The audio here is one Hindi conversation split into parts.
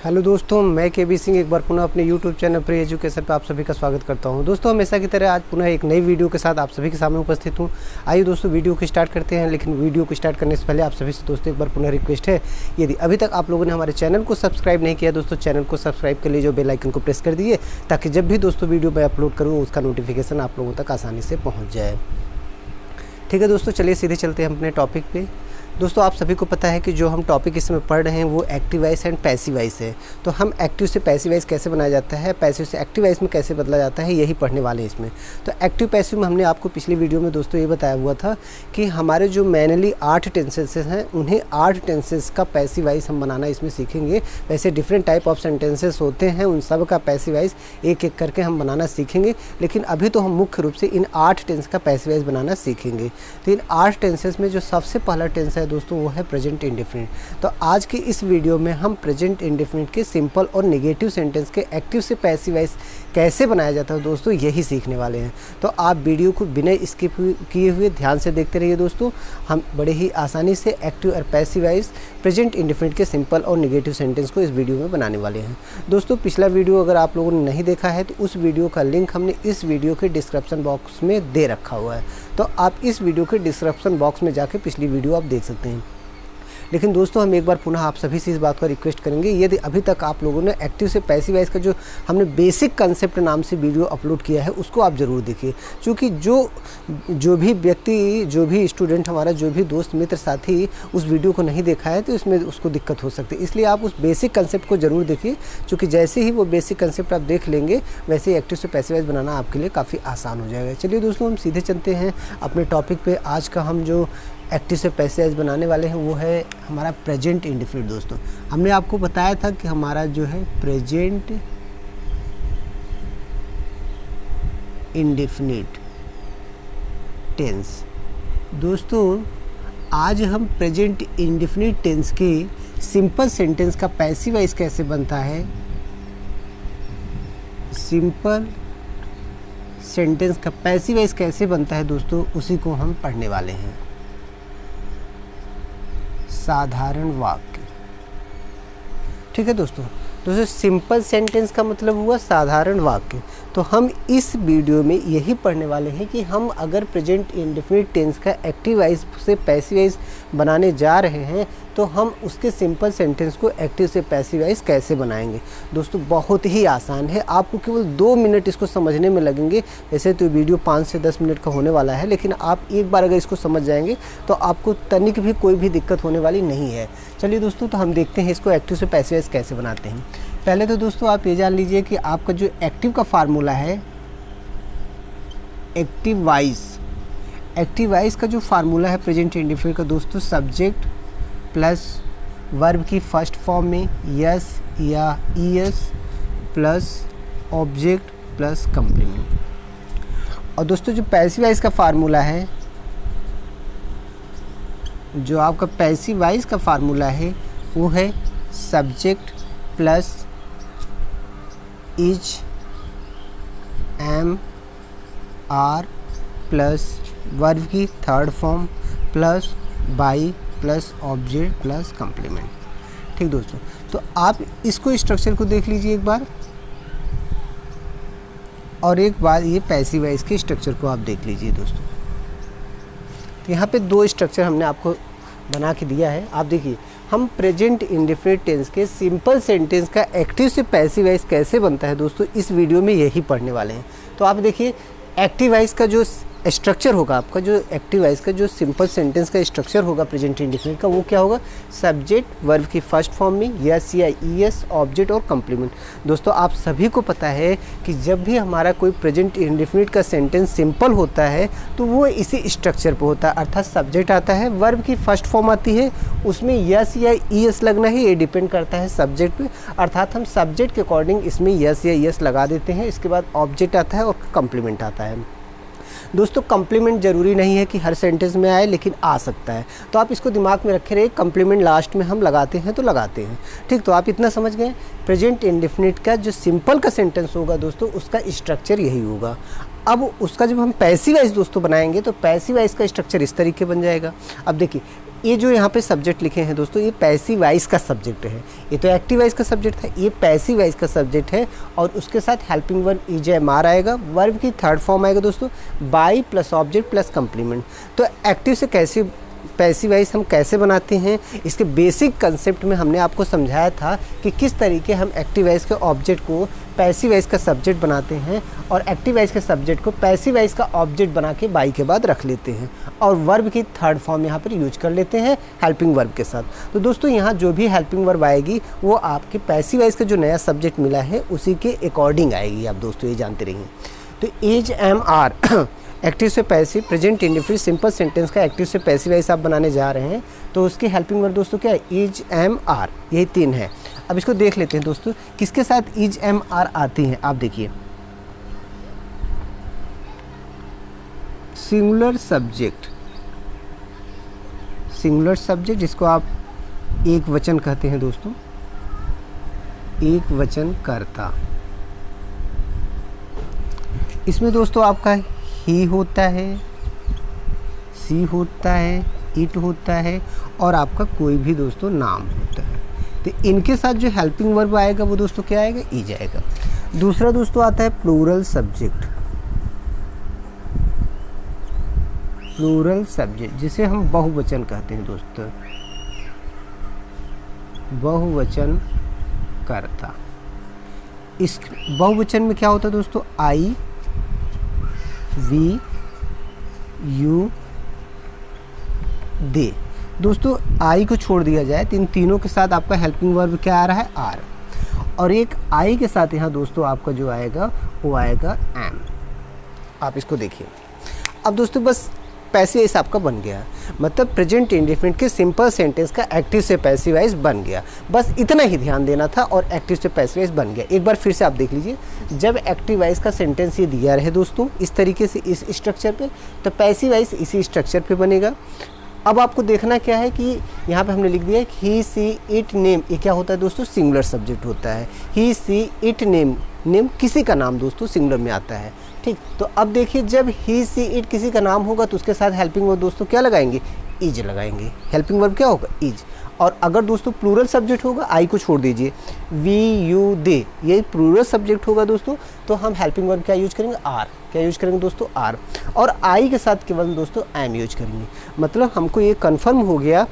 हेलो दोस्तों, मैं केबी सिंह एक बार पुनः अपने यूट्यूब चैनल प्री एजुकेशन पर आप सभी का स्वागत करता हूं। दोस्तों, हमेशा की तरह आज पुनः एक नई वीडियो के साथ आप सभी के सामने उपस्थित हूं। आइए दोस्तों, वीडियो को स्टार्ट करते हैं। लेकिन वीडियो को स्टार्ट करने से पहले आप सभी से दोस्तों एक बार पुनः रिक्वेस्ट है, यदि अभी तक आप लोगों ने हमारे चैनल को सब्सक्राइब नहीं किया दोस्तों, चैनल को सब्सक्राइब कर लीजिए, बेल आइकन को प्रेस कर दीजिए, ताकि जब भी दोस्तों वीडियो मैं अपलोड करूँ उसका नोटिफिकेशन आप लोगों तक आसानी से पहुँच जाए। ठीक है दोस्तों, चलिए सीधे चलते हैं अपने टॉपिक पे। दोस्तों, आप सभी को पता है कि जो हम टॉपिक इसमें पढ़ रहे हैं वो active voice and passive voice है। तो हम एक्टिव से पैसिव वॉइस कैसे बनाया जाता है, पैसिव से एक्टिव वॉइस में कैसे बदला जाता है, यही पढ़ने वाले हैं इसमें। तो एक्टिव पैसिव में हमने आपको पिछली वीडियो में दोस्तों ये बताया हुआ था कि हमारे जो मैनुअली 8 टेंसेस हैं उन्हें 8 टेंसेस का पैसिव वॉइस हम बनाना इसमें सीखेंगे। वैसे डिफरेंट टाइप ऑफ सेंटेंसेस होते हैं, उन सब का पैसिव वॉइस एक एक करके हम बनाना सीखेंगे। लेकिन अभी तो हम मुख्य रूप से इन 8 टेंस का पैसिव वॉइस बनाना सीखेंगे। तो इन 8 टेंसेस में जो सबसे पहला टेंस है दोस्तों वो है प्रेजेंट इंडेफिनिट। तो आज की इस वीडियो में हम प्रेजेंट इंडेफिनिट के सिंपल और नेगेटिव सेंटेंस के एक्टिव से पैसिव वॉइस कैसे बनाया जाता है दोस्तों, यही सीखने वाले हैं। तो आप वीडियो को बिना स्किप किए हुए ध्यान से देखते रहिए दोस्तों। हम बड़े ही आसानी से एक्टिव और पैसिव वॉइस प्रेजेंट इंडेफिनिट के सिंपल और नेगेटिव सेंटेंस को इस वीडियो में बनाने वाले हैं। दोस्तों, पिछला वीडियो अगर आप लोगों ने नहीं देखा है तो उस वीडियो का लिंक हमने इस वीडियो के डिस्क्रिप्शन बॉक्स में दे रखा हुआ है। तो आप इस वीडियो के डिस्क्रिप्शन बॉक्स में जाके पिछली वीडियो आप देख सकते हैं। लेकिन दोस्तों, हम एक बार पुनः आप सभी से इस बात का रिक्वेस्ट करेंगे, यदि अभी तक आप लोगों ने एक्टिव से पैसिव वॉइस का जो हमने बेसिक कंसेप्ट नाम से वीडियो अपलोड किया है उसको आप ज़रूर देखिए। क्योंकि जो भी व्यक्ति, जो भी स्टूडेंट हमारा, जो भी दोस्त मित्र साथी उस वीडियो को नहीं देखा है तो इसमें उसको दिक्कत हो सकती है। इसलिए आप उस बेसिक कंसेप्ट को ज़रूर देखिए, क्योंकि जैसे ही वो बेसिक कंसेप्ट आप देख लेंगे वैसे ही एक्टिव से पैसिव वॉइस बनाना आपके लिए काफ़ी आसान हो जाएगा। चलिए दोस्तों, हम सीधे चलते हैं अपने टॉपिक पे। आज का हम जो एक्टिव से पैसिव वॉइस बनाने वाले हैं वो है हमारा प्रेजेंट इंडेफिनिट। दोस्तों, हमने आपको बताया था कि हमारा जो है प्रेजेंट इंडेफिनिट टेंस। दोस्तों, आज हम प्रेजेंट इंडेफिनिट टेंस के सिंपल सेंटेंस का पैसिव वॉइस कैसे बनता है, सिंपल सेंटेंस का पैसिव वॉइस कैसे बनता है दोस्तों, उसी को हम पढ़ने वाले हैं। साधारण वाक्य। ठीक है दोस्तों, सिंपल सेंटेंस का मतलब हुआ साधारण वाक्य। तो हम इस वीडियो में यही पढ़ने वाले हैं कि हम अगर प्रेजेंट इंडेफिनिट टेंस का एक्टिव वॉइस से पैसिव वॉइस बनाने जा रहे हैं तो हम उसके सिंपल सेंटेंस को एक्टिव से पैसिव वॉइस कैसे बनाएंगे। दोस्तों, बहुत ही आसान है, आपको केवल 2 मिनट इसको समझने में लगेंगे। वैसे तो वीडियो 5 से 10 मिनट का होने वाला है, लेकिन आप एक बार अगर इसको समझ जाएंगे तो आपको तनिक भी कोई भी दिक्कत होने वाली नहीं है। चलिए दोस्तों, तो हम देखते हैं इसको एक्टिव से पैसिव वॉइस कैसे बनाते हैं। पहले तो दोस्तों आप ये जान लीजिए कि आपका जो एक्टिव का फार्मूला है, एक्टिव वॉइस का जो फार्मूला है प्रेजेंट इंडेफिनिट का दोस्तों, सब्जेक्ट प्लस वर्ब की फर्स्ट फॉर्म में यस या es plus object plus complement. और दोस्तों, जो पैसिव वॉइस का फार्मूला है, जो आपका पैसिव वॉइस का फार्मूला है वो है subject plus is am are plus verb की third form plus by plus object plus complement. ठीक दोस्तों, तो आप इसको स्ट्रक्चर को देख लीजिए एक बार, और एक बार ये पैसिव वॉइस के स्ट्रक्चर को आप देख लीजिए दोस्तों। तो यहाँ पे 2 स्ट्रक्चर हमने आपको बना के दिया है। आप देखिए, हम प्रेजेंट इंडेफिनिट टेंस के सिंपल सेंटेंस का एक्टिव से पैसिव वॉइस कैसे बनता है दोस्तों, इस वीडियो में यही पढ़ने वाले हैं। तो आप देखिए, एक्टिव वॉइस का जो स्ट्रक्चर होगा, आपका जो एक्टिव वॉइस का जो सिंपल सेंटेंस का स्ट्रक्चर होगा प्रेजेंट इंडेफिनिट का, वो क्या होगा, सब्जेक्ट वर्ब की फर्स्ट फॉर्म में यस या ईएस ऑब्जेक्ट और कंप्लीमेंट। दोस्तों, आप सभी को पता है कि जब भी हमारा कोई प्रेजेंट इंडेफिनिट का सेंटेंस सिंपल होता है तो वो इसी स्ट्रक्चर पर होता है। अर्थात सब्जेक्ट आता है, वर्ब की फर्स्ट फॉर्म आती है, उसमें यस या ईएस लगना है, ये डिपेंड करता है सब्जेक्ट पे। अर्थात हम सब्जेक्ट के अकॉर्डिंग इसमें यस या ईएस लगा देते हैं। इसके बाद ऑब्जेक्ट आता है और कंप्लीमेंट आता है। दोस्तों, कंप्लीमेंट ज़रूरी नहीं है कि हर सेंटेंस में आए, लेकिन आ सकता है। तो आप इसको दिमाग में रखे रहिए, कंप्लीमेंट लास्ट में हम लगाते हैं तो लगाते हैं। ठीक, तो आप इतना समझ गए। प्रेजेंट इंडेफिनिट का जो सिंपल का सेंटेंस होगा दोस्तों, उसका स्ट्रक्चर यही होगा। अब उसका जब हम पैसिव वॉइस दोस्तों बनाएंगे तो पैसिव वॉइस का स्ट्रक्चर इस तरीके बन जाएगा। अब देखिए, ये जो यहाँ पे सब्जेक्ट लिखे हैं दोस्तों, ये पैसिव वॉइस का सब्जेक्ट है। ये तो एक्टिव वॉइस का सब्जेक्ट था, ये पैसिव वॉइस का सब्जेक्ट है। और उसके साथ helping verb is am are आएगा। वर्ब की थर्ड फॉर्म आएगा दोस्तों by plus object plus complement. तो एक्टिव से कैसे पैसिव वॉइस हम कैसे बनाते हैं, इसके बेसिक कंसेप्ट में हमने आपको समझाया था कि किस तरीके हम एक्टिव वॉइस के ऑब्जेक्ट को पैसिव वॉइस का सब्जेक्ट बनाते हैं और एक्टिव वॉइस के सब्जेक्ट को पैसिव वॉइस का ऑब्जेक्ट बना के बाई के बाद रख लेते हैं और वर्ब की थर्ड फॉर्म यहाँ पर यूज कर लेते हैं हेल्पिंग वर्ब के साथ। तो दोस्तों यहाँ जो भी हेल्पिंग वर्ब आएगी वो आपके पैसिव वॉइस का जो नया सब्जेक्ट मिला है उसी के अकॉर्डिंग आएगी। आप दोस्तों ये जानते रहिए। तो एज एम आर एक्टिव से passive, present indefinite simple sentence का एक्टिव से पैसिव वॉइस आप बनाने जा रहे हैं तो उसकी हेल्पिंग वर्ब दोस्तों क्या है, इज एम आर। यही 3 है। अब इसको देख लेते हैं दोस्तों किसके साथ इज एम आर आती हैं। आप देखिए सिंगुलर सब्जेक्ट, सिंगुलर सब्जेक्ट जिसको आप एक वचन कहते हैं दोस्तों, एक वचन कर्ता। इसमें दोस्तों आपका ही होता है, सी होता है, इट होता है और आपका कोई भी दोस्तों नाम होता है। तो इनके साथ जो हेल्पिंग वर्ब आएगा वो दोस्तों क्या आएगा, इज आएगा। दूसरा दोस्तों आता है प्लूरल सब्जेक्ट, प्लूरल सब्जेक्ट जिसे हम बहुवचन कहते हैं दोस्तों, बहुवचन कर्ता। इस बहुवचन में क्या होता है दोस्तों, आई, वी, यू, दे। दोस्तों आई को छोड़ दिया जाए तो इन तीनों के साथ आपका हेल्पिंग वर्ब क्या आ रहा है, आर। और एक आई के साथ यहाँ दोस्तों आपका जो आएगा वो आएगा एम। आप इसको देखिए। अब दोस्तों बस पैसिव वॉइस आपका बन गया, मतलब प्रेजेंट इंडेफिनिट के सिंपल सेंटेंस का एक्टिव से पैसिव वॉइस बन गया। बस इतना ही ध्यान देना था और एक्टिव से पैसिव वॉइस बन गया। एक बार फिर से आप देख लीजिए, जब एक्टिव वॉइस का सेंटेंस ये दिया रहे दोस्तों इस तरीके से इस स्ट्रक्चर पे, तो पैसिव वॉइस इसी स्ट्रक्चर पे बनेगा। अब आपको देखना क्या है कि यहाँ पे हमने लिख दिया है कि ही, सी, इट, नेम। ये क्या होता है दोस्तों, सिंगुलर सब्जेक्ट होता है। ही, सी, इट, नेम, नेम किसी का नाम दोस्तों सिंगुलर में आता है। ठीक, तो अब देखिए जब ही, सी, इट किसी का नाम होगा तो उसके साथ हेल्पिंग वर्ब दोस्तों क्या लगाएंगे, इज लगाएंगे। हेल्पिंग वर्ब क्या होगा, इज। और अगर दोस्तों प्लूरल सब्जेक्ट होगा, आई को छोड़ दीजिए, वी, यू, दे, ये प्लूरल सब्जेक्ट होगा दोस्तों, तो हम हेल्पिंग वर्ब क्या यूज करेंगे, आर। क्या यूज करेंगे दोस्तों, आर। और आई के साथ केवल दोस्तों एम यूज करेंगे। मतलब हमको ये कन्फर्म हो गया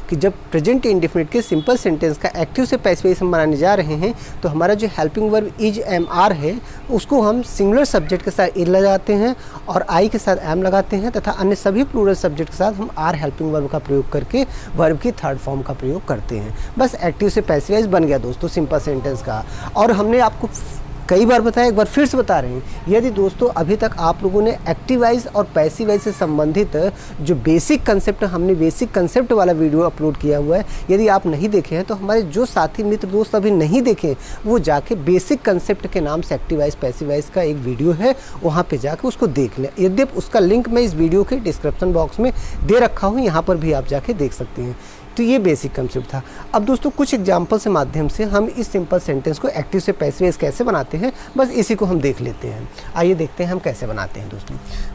कि जब प्रेजेंट इंडेफिनिट के सिंपल सेंटेंस का एक्टिव से पैसिव वॉइस हम बनाने जा रहे हैं तो हमारा जो helping verb is am are है उसको हम सिंगुलर सब्जेक्ट के साथ इज लगाते हैं और आई के साथ एम लगाते हैं तथा अन्य सभी प्लूरल सब्जेक्ट के साथ हम आर हेल्पिंग वर्ब का प्रयोग करके वर्ब की थर्ड फॉर्म का प्रयोग करते हैं। बस एक्टिव से पैसिव वॉइस बन गया दोस्तों सिंपल सेंटेंस का। और हमने आपको कई बार बताया, एक बार फिर से बता रहे हैं, यदि दोस्तों अभी तक आप लोगों ने एक्टिव वॉइस और पैसिव वॉइस से संबंधित जो बेसिक कंसेप्ट, हमने बेसिक कंसेप्ट वाला वीडियो अपलोड किया हुआ है, यदि आप नहीं देखे हैं तो हमारे जो साथी मित्र दोस्त अभी नहीं देखे वो जाके बेसिक कंसेप्ट के नाम से एक्टिव वॉइस पैसिव वॉइस का एक वीडियो है, वहाँ पर जाकर उसको देख लें। यद्यपि उसका लिंक मैं इस वीडियो के डिस्क्रिप्शन बॉक्स में दे रखा हूँ, यहाँ पर भी आप जाके देख सकते हैं। तो ये बेसिक कंसेप्ट था। अब दोस्तों कुछ एग्जाम्पल के माध्यम से हम इस सिंपल सेंटेंस को एक्टिव से पैसिव वॉइस कैसे बनाते हैं, बस इसी को हम देख लेते हैं। आइए देखते हैं हम कैसे बनाते हैं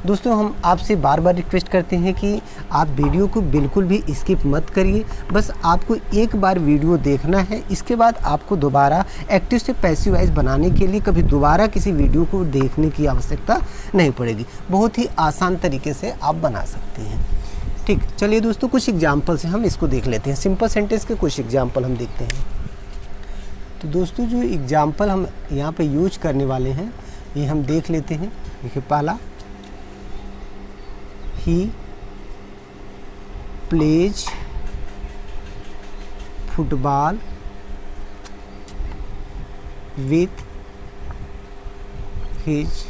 दोस्तों हम आपसे बार बार रिक्वेस्ट करते हैं कि आप वीडियो को बिल्कुल भी स्किप मत करिए। बस आपको एक बार वीडियो देखना है, इसके बाद आपको दोबारा एक्टिव से पैसिव वॉइस बनाने के लिए कभी दोबारा किसी वीडियो को देखने की आवश्यकता नहीं पड़ेगी। बहुत ही आसान तरीके से आप बना सकते हैं। ठीक, चलिए दोस्तों कुछ एग्जाम्पल से हम इसको देख लेते हैं। सिंपल सेंटेंस के कुछ एग्जाम्पल हम देखते हैं। तो दोस्तों जो एग्जाम्पल हम यहाँ पे यूज करने वाले हैं ये हम देख लेते हैं। देखिए पहला, he plays football with his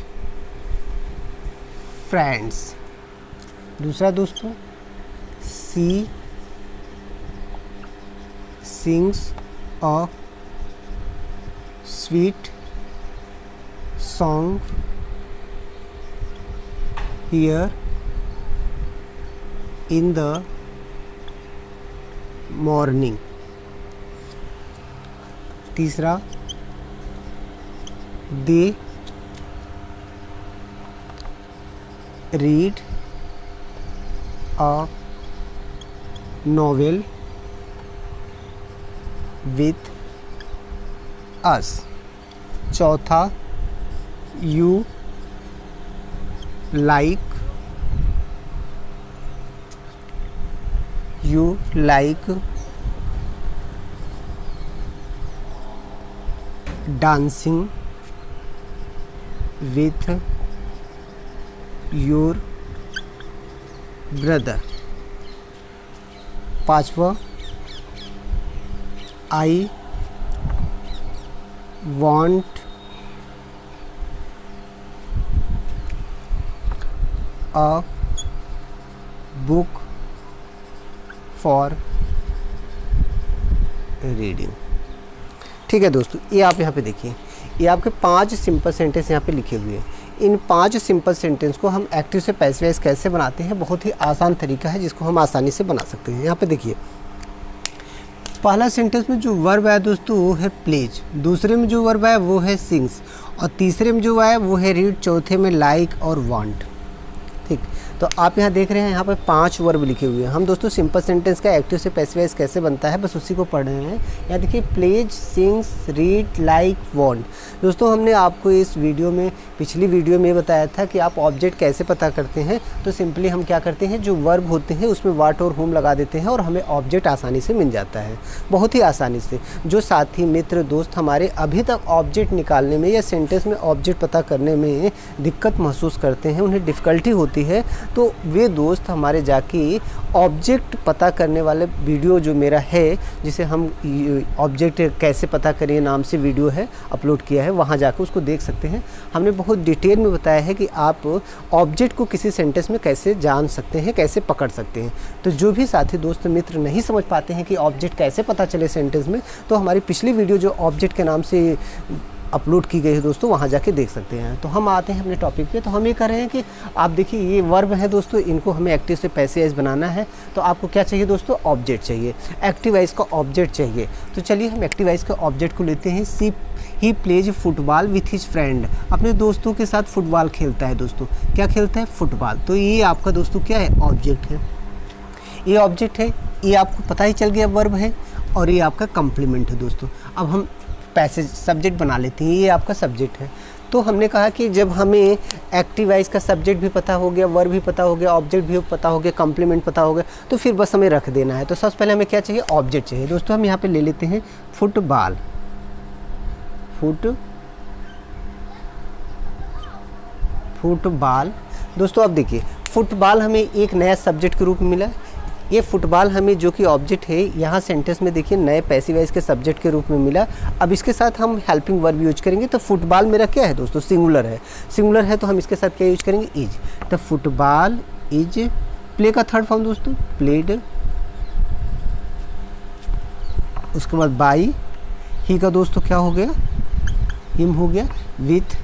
friends. दूसरा दोस्तों, she sings a sweet song here in the morning. तीसरा, they read a novel with us. चौथा, you like dancing with your brother. पांचवा, I want a book for reading. ठीक है दोस्तों, ये आप यहाँ पे देखिए, ये आपके 5 सिंपल सेंटेंस यहाँ पे लिखे हुए हैं। इन 5 सिंपल सेंटेंस को हम एक्टिव से पैसिव वॉइस कैसे बनाते हैं, बहुत ही आसान तरीका है जिसको हम आसानी से बना सकते हैं। यहाँ पे देखिए, पहला सेंटेंस में जो वर्ब है दोस्तों वो है प्लेज, दूसरे में जो वर्ब है वो है सिंग्स, और तीसरे में जो है वो है रीड, चौथे में लाइक और वांट। ठीक, तो आप यहाँ देख रहे हैं यहाँ पर 5 वर्ब लिखे हुए हैं। हम दोस्तों सिंपल सेंटेंस का एक्टिव से पैसिव वॉइस कैसे बनता है बस उसी को पढ़ रहे हैं। यहाँ देखिए, plays, sings, read, like, want. दोस्तों हमने आपको इस वीडियो में, पिछली वीडियो में बताया था कि आप ऑब्जेक्ट कैसे पता करते हैं। तो सिंपली हम क्या करते हैं, जो वर्ब होते हैं उसमें वाट और होम लगा देते हैं और हमें ऑब्जेक्ट आसानी से मिल जाता है, बहुत ही आसानी से। जो साथी, मित्र, दोस्त हमारे अभी तक ऑब्जेक्ट निकालने में या सेंटेंस में ऑब्जेक्ट पता करने में दिक्कत महसूस करते हैं, उन्हें डिफ़िकल्टी होती है, तो वे दोस्त हमारे जाके ऑब्जेक्ट पता करने वाले वीडियो जो मेरा है, जिसे हम ऑब्जेक्ट कैसे पता करें नाम से वीडियो है, अपलोड किया है, वहाँ जाकर उसको देख सकते हैं। हमने बहुत डिटेल में बताया है कि आप ऑब्जेक्ट को किसी सेंटेंस में कैसे जान सकते हैं, कैसे पकड़ सकते हैं। तो जो भी साथी, दोस्त, मित्र नहीं समझ पाते हैं कि ऑब्जेक्ट कैसे पता चले सेंटेंस में, तो हमारी पिछली वीडियो जो ऑब्जेक्ट के नाम से अपलोड की गई है दोस्तों, वहाँ जाके देख सकते हैं। तो हम आते हैं अपने टॉपिक पे। तो हम ये कर रहे हैं कि आप देखिए, ये वर्ब है दोस्तों, इनको हमें एक्टिव से पैसिव वॉइस बनाना है। तो आपको क्या चाहिए दोस्तों, ऑब्जेक्ट चाहिए, एक्टिव वॉइस का ऑब्जेक्ट चाहिए। तो चलिए हम एक्टिव वॉइस का ऑब्जेक्ट को लेते हैं। He plays football with his friend, अपने दोस्तों के साथ फुटबॉल खेलता है दोस्तों। क्या खेलता है, फुटबॉल। तो ये आपका दोस्तों क्या है, ऑब्जेक्ट है। ये ऑब्जेक्ट है, ये आपको पता ही चल गया वर्ब है, और ये आपका कम्प्लीमेंट है दोस्तों। अब हम पैसेज सब्जेक्ट बना लेते हैं, ये आपका सब्जेक्ट है। तो हमने कहा कि जब हमें एक्टिव वॉइस का सब्जेक्ट भी पता हो गया, वर्ब भी पता हो गया, ऑब्जेक्ट भी पता हो गया, कम्प्लीमेंट पता हो गया, तो फिर बस हमें रख देना है। तो सबसे पहले हमें क्या चाहिए, ऑब्जेक्ट चाहिए दोस्तों। हम यहाँ पे ले लेते हैं फुटबॉल। फुटबॉल दोस्तों, अब देखिए, फुटबॉल हमें एक नया सब्जेक्ट के रूप में मिला। ये फुटबॉल हमें जो कि ऑब्जेक्ट है, यहाँ सेंटेंस में देखिए नए पैसिव वॉइस के सब्जेक्ट के रूप में मिला। अब इसके साथ हम हेल्पिंग वर्ब यूज करेंगे। तो फुटबॉल मेरा क्या है दोस्तों, सिंगुलर है। सिंगुलर है तो हम इसके साथ क्या यूज करेंगे, इज। तो फुटबॉल इज, प्ले का थर्ड फॉर्म दोस्तों प्लेड, उसके बाद बाई, ही का दोस्तों क्या हो गया, हिम हो गया, विथ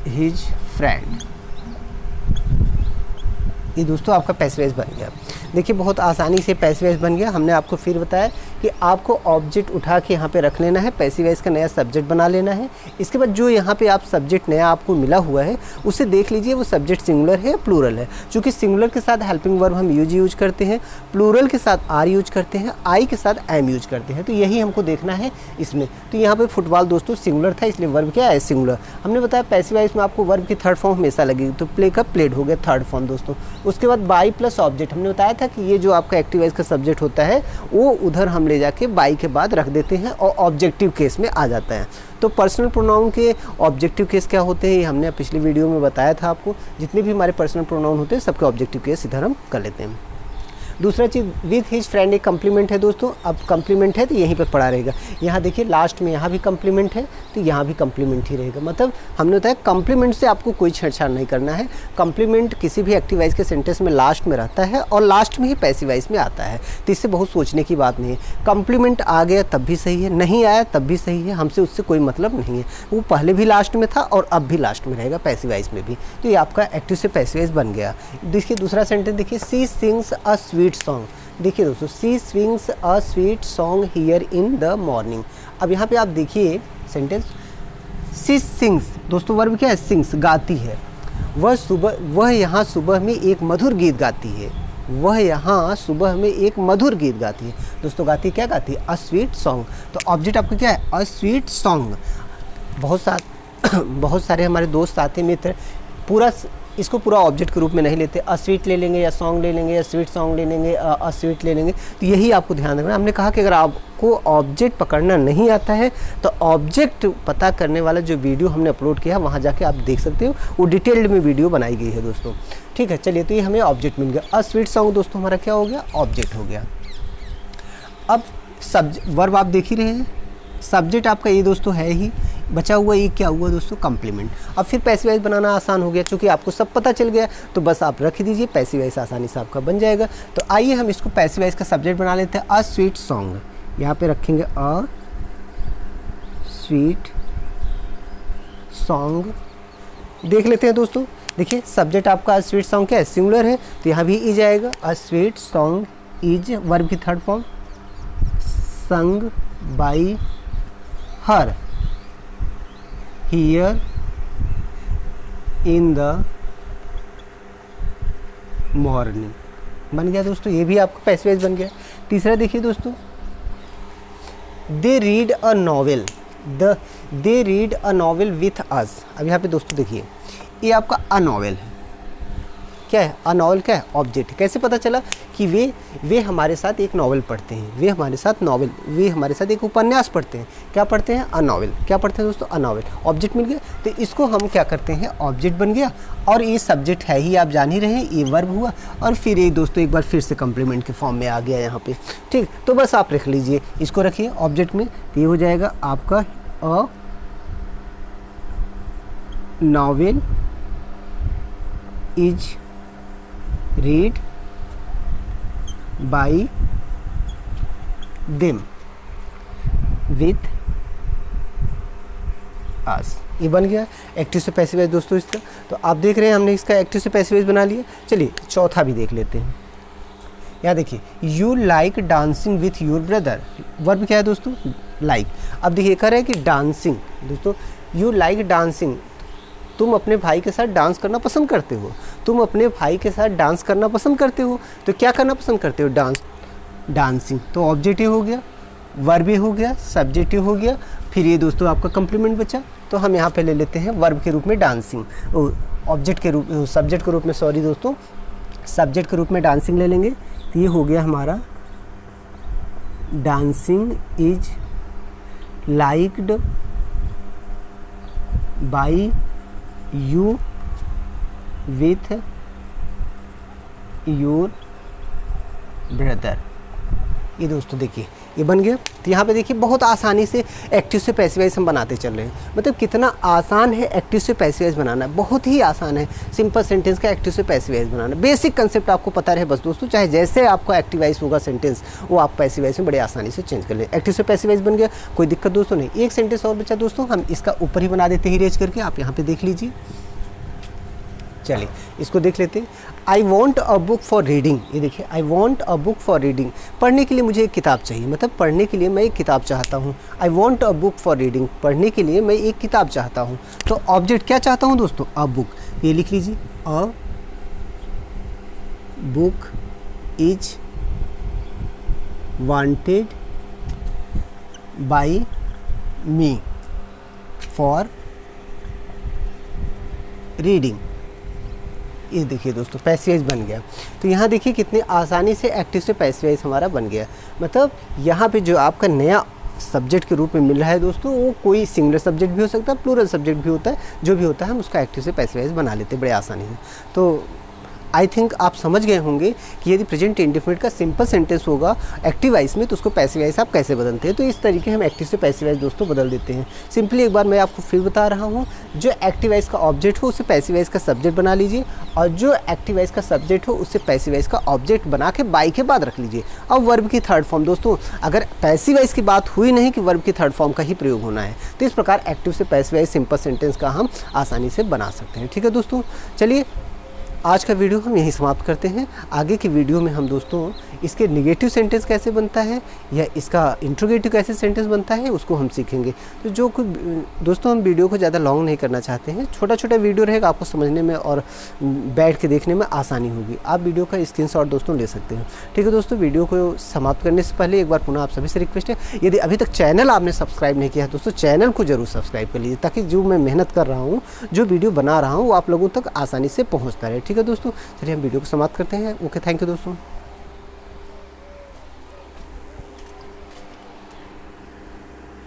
हिज फ्रेंड। ये दोस्तों आपका पैसिव वॉइस बन गया। देखिए, बहुत आसानी से पैसिव वॉइस बन गया। हमने आपको फिर बताया कि आपको ऑब्जेक्ट उठा के यहाँ पे रख लेना है, पैसिव वॉइस का नया सब्जेक्ट बना लेना है। इसके बाद जो यहाँ पे आप सब्जेक्ट नया आपको मिला हुआ है, उसे देख लीजिए वो सब्जेक्ट सिंगुलर है या प्लूरल है। चूँकि सिंगुलर के साथ हेल्पिंग वर्ब हम यूज करते हैं, प्लूरल के साथ आर यूज करते हैं, आई के साथ एम यूज करते हैं। तो यही हमको देखना है इसमें। तो यहाँ पे फुटबॉल दोस्तों सिंगुलर था, इसलिए वर्ब क्या है, सिंगुलर। हमने बताया पैसिव वॉइस में आपको वर्ब की थर्ड फॉर्म हमेशा लगेगी। तो प्ले का प्लेड हो गया थर्ड फॉर्म दोस्तों। उसके बाद बाई प्लस ऑब्जेक्ट, हमने बताया था कि ये जो आपका एक्टिव वॉइस का सब्जेक्ट होता है वो उधर हम ले जाके बाई के बाद रख देते हैं और ऑब्जेक्टिव केस में आ जाता है। तो पर्सनल प्रोनाउन के ऑब्जेक्टिव केस क्या होते हैं, ये हमने पिछली वीडियो में बताया था आपको। जितने भी हमारे पर्सनल प्रोनाउन होते हैं सबके ऑब्जेक्टिव केस इधर हम कर लेते हैं। दूसरा चीज़, विथ हिज फ्रेंड एक कम्प्लीमेंट है दोस्तों। अब कम्प्लीमेंट है तो यहीं पे पड़ा रहेगा। यहाँ देखिए लास्ट में यहाँ भी कम्प्लीमेंट है तो यहाँ भी कम्प्लीमेंट ही रहेगा। मतलब हमने बताया कम्प्लीमेंट से आपको कोई छेड़छाड़ नहीं करना है। कम्प्लीमेंट किसी भी एक्टिव वॉइस के सेंटेंस में लास्ट में रहता है और लास्ट में ही पैसिव वॉइस में आता है। तो इससे बहुत सोचने की बात नहीं है। कम्प्लीमेंट आ गया तब भी सही है, नहीं आया तब भी सही है, हमसे उससे कोई मतलब नहीं है। वो पहले भी लास्ट में था और अब भी लास्ट में रहेगा पैसिव वॉइस में भी। तो ये आपका एक्टिव से पैसिव वॉइस बन गया। देखिए दूसरा सेंटेंस देखिए, she sings a sweet song. देखिए दोस्तों, she swings a sweet song here in the morning. अब यहाँ पे आप देखिए सेंटेंस, सी सिंग्स दोस्तों वर्ब क्या है, सिंग्स गाती है। वह यहाँ सुबह में एक मधुर गीत गाती है। वह यहाँ सुबह में एक मधुर गीत गाती है। दोस्तों गाती है, क्या गाती है? अ स्वीट सॉन्ग। तो ऑब्जेक्ट आपका क्या है? अ स्वीट सॉन्ग। बहुत सारे हमारे दोस्त आते, मित्र इसको पूरा ऑब्जेक्ट के रूप में नहीं लेते, अ स्वीट ले लेंगे या सॉन्ग ले लेंगे या स्वीट सॉन्ग ले लेंगे, अ स्वीट ले लेंगे। तो यही आपको ध्यान रखना। हमने कहा कि अगर आपको ऑब्जेक्ट पकड़ना नहीं आता है तो ऑब्जेक्ट पता करने वाला जो वीडियो हमने अपलोड किया है वहाँ जाके आप देख सकते हो, वो डिटेल्ड में वीडियो बनाई गई है दोस्तों। ठीक है, चलिए, तो ये हमें ऑब्जेक्ट मिल गया। अ स्वीट सॉन्ग दोस्तों हमारा क्या हो गया? ऑब्जेक्ट हो गया। अब वर्ब आप देख ही रहे हैं, सब्जेक्ट आपका ये दोस्तों है ही, बचा हुआ ये क्या हुआ दोस्तों? कम्प्लीमेंट। अब फिर पैसिव वॉइस बनाना आसान हो गया, चूँकि आपको सब पता चल गया तो बस आप रख दीजिए, पैसिव वॉइस आसानी से आपका बन जाएगा। तो आइए हम इसको पैसिव वॉइस का सब्जेक्ट बना लेते हैं। अ स्वीट सॉन्ग, यहाँ पे रखेंगे अ स्वीट सॉन्ग। देख लेते हैं दोस्तों, देखिए सब्जेक्ट आपका अ स्वीट सॉन्ग क्या है? सिंगुलर है, तो यहाँ भी इज आएगा। A sweet song is verb की third form, sung by her here in the morning. बन गया दोस्तों, ये भी आपका पैसिव वॉइस बन गया। तीसरा देखिए दोस्तों, they read a novel, they read a novel with अस। अब यहाँ पे दोस्तों देखिए, ये आपका अ नॉवेल है। क्या है? अ नॉवेल क्या है? ऑब्जेक्ट। कैसे पता चला कि वे हमारे साथ एक नॉवेल पढ़ते हैं? वे हमारे साथ एक उपन्यास पढ़ते हैं। क्या पढ़ते हैं? A novel. क्या पढ़ते हैं दोस्तों? A novel. ऑब्जेक्ट मिल गया, तो इसको हम क्या करते हैं? ऑब्जेक्ट बन गया, और ये सब्जेक्ट है ही, आप जान ही रहे हैं, ये वर्ब हुआ, और फिर ये दोस्तों एक बार फिर से कम्प्लीमेंट के फॉर्म में आ गया यहाँ पे। ठीक, तो बस आप रख लीजिए, इसको रखिए ऑब्जेक्ट में, तो ये हो जाएगा आपका a novel is read by them with us. ये बन गया एक्टिव से पैसिव वॉइस दोस्तों इसका। तो आप देख रहे हैं हमने इसका एक्टिव से पैसिव वॉइस बना लिया। चलिए चौथा भी देख लेते हैं। यहाँ देखिए, you like dancing with your brother. Verb क्या है दोस्तों? लाइक। अब देखिए कह रहा है कि डांसिंग, दोस्तों यू लाइक डांसिंग, तुम अपने भाई के साथ डांस करना पसंद करते हो। तुम अपने भाई के साथ डांस करना पसंद करते हो, तो क्या करना पसंद करते हो? Dance, dancing. तो ऑब्जेक्टिव हो गया, वर्ब हो गया, सब्जेक्टिव हो गया, फिर ये दोस्तों आपका कम्प्लीमेंट बचा। तो हम यहाँ पे ले लेते हैं वर्ब के रूप में डांसिंग, ऑब्जेक्ट के रूप, सब्जेक्ट के रूप में, सॉरी दोस्तों, सब्जेक्ट के रूप में डांसिंग ले लेंगे। तो ये हो गया हमारा dancing is liked by you with your brother. ये दोस्तों देखिए ये बन गया। तो यहाँ पे देखिए बहुत आसानी से एक्टिव से पैसिव वॉइस हम बनाते चल रहे हैं। मतलब कितना आसान है एक्टिव से पैसिव वॉइस बनाना, बहुत ही आसान है सिंपल सेंटेंस का एक्टिव से पैसिव वॉइस बनाना। बेसिक कंसेप्ट आपको पता रहे बस दोस्तों, चाहे जैसे आपका एक्टिव वॉइस होगा सेंटेंस, वो आप पैसिव वॉइस में बड़े आसानी से चेंज कर ले। एक्टिव से पैसिव वॉइस बन गया, कोई दिक्कत दोस्तों नहीं। एक सेंटेंस और बचा दोस्तों, हम इसका ऊपर ही बना देते हैं रेज करके, आप यहाँ पे देख लीजिए। चलिए इसको देख लेते हैं। आई want a book for reading. ये देखिए, आई want a book for reading, पढ़ने के लिए मुझे एक किताब चाहिए, मतलब पढ़ने के लिए मैं एक किताब चाहता हूँ। आई want a book for reading, पढ़ने के लिए मैं एक किताब चाहता हूँ। तो ऑब्जेक्ट क्या चाहता हूँ दोस्तों? A book. ये लिख लीजिए, a book is wanted by me for reading. ये देखिए दोस्तों पैसिव वॉइस बन गया। तो यहाँ देखिए कितनी आसानी से एक्टिव से पैसिव वॉइस हमारा बन गया। मतलब यहाँ पे जो आपका नया सब्जेक्ट के रूप में मिल रहा है दोस्तों, वो कोई सिंगुलर सब्जेक्ट भी हो सकता है, प्लूरल सब्जेक्ट भी होता है, जो भी होता है हम उसका एक्टिव से पैसिव वॉइस बना लेते हैं बड़े आसानी से। तो आई थिंक आप समझ गए होंगे कि यदि प्रेजेंट इंडेफिनिट का सिंपल सेंटेंस होगा एक्टिव वॉइस में तो उसको पैसिव वॉइस आप कैसे बदलते हैं। तो इस तरीके हम एक्टिव से पैसिव वॉइस दोस्तों बदल देते हैं। सिंपली एक बार मैं आपको फिर बता रहा हूँ, जो एक्टिव वॉइस का ऑब्जेक्ट हो उसे पैसिव वॉइस का सब्जेक्ट बना लीजिए, और जो एक्टिव वॉइस का सब्जेक्ट हो उससे पैसिव वॉइस का ऑब्जेक्ट बना के बाई के बाद रख लीजिए। अब वर्ब की थर्ड फॉर्म दोस्तों, अगर पैसिव वॉइस की बात हुई नहीं कि वर्ब की थर्ड फॉर्म का ही प्रयोग होना है, तो इस प्रकार एक्टिव से पैसिव वॉइस सिंपल सेंटेंस का हम आसानी से बना सकते हैं। ठीक है दोस्तों, चलिए आज का वीडियो हम यहीं समाप्त करते हैं। आगे की वीडियो में हम दोस्तों इसके निगेटिव सेंटेंस कैसे बनता है या इसका इंट्रोगेटिव कैसे सेंटेंस बनता है उसको हम सीखेंगे। तो जो कुछ दोस्तों हम वीडियो को ज़्यादा लॉन्ग नहीं करना चाहते हैं, छोटा छोटा वीडियो रहेगा, आपको समझने में और बैठ के देखने में आसानी होगी। आप वीडियो का स्क्रीनशॉट दोस्तों ले सकते हैं। ठीक है दोस्तों, वीडियो को समाप्त करने से पहले एक बार पुनः आप सभी से रिक्वेस्ट है, यदि अभी तक चैनल आपने सब्सक्राइब नहीं किया है दोस्तों, चैनल को जरूर सब्सक्राइब कर लीजिए, ताकि जो मैं मेहनत कर रहा हूँ, जो वीडियो बना रहा हूँ, वो आप लोगों तक आसानी से पहुँचता रहे। ठीक है दोस्तों, चलिए हम वीडियो को समाप्त करते हैं। ओके, थैंक यू दोस्तों।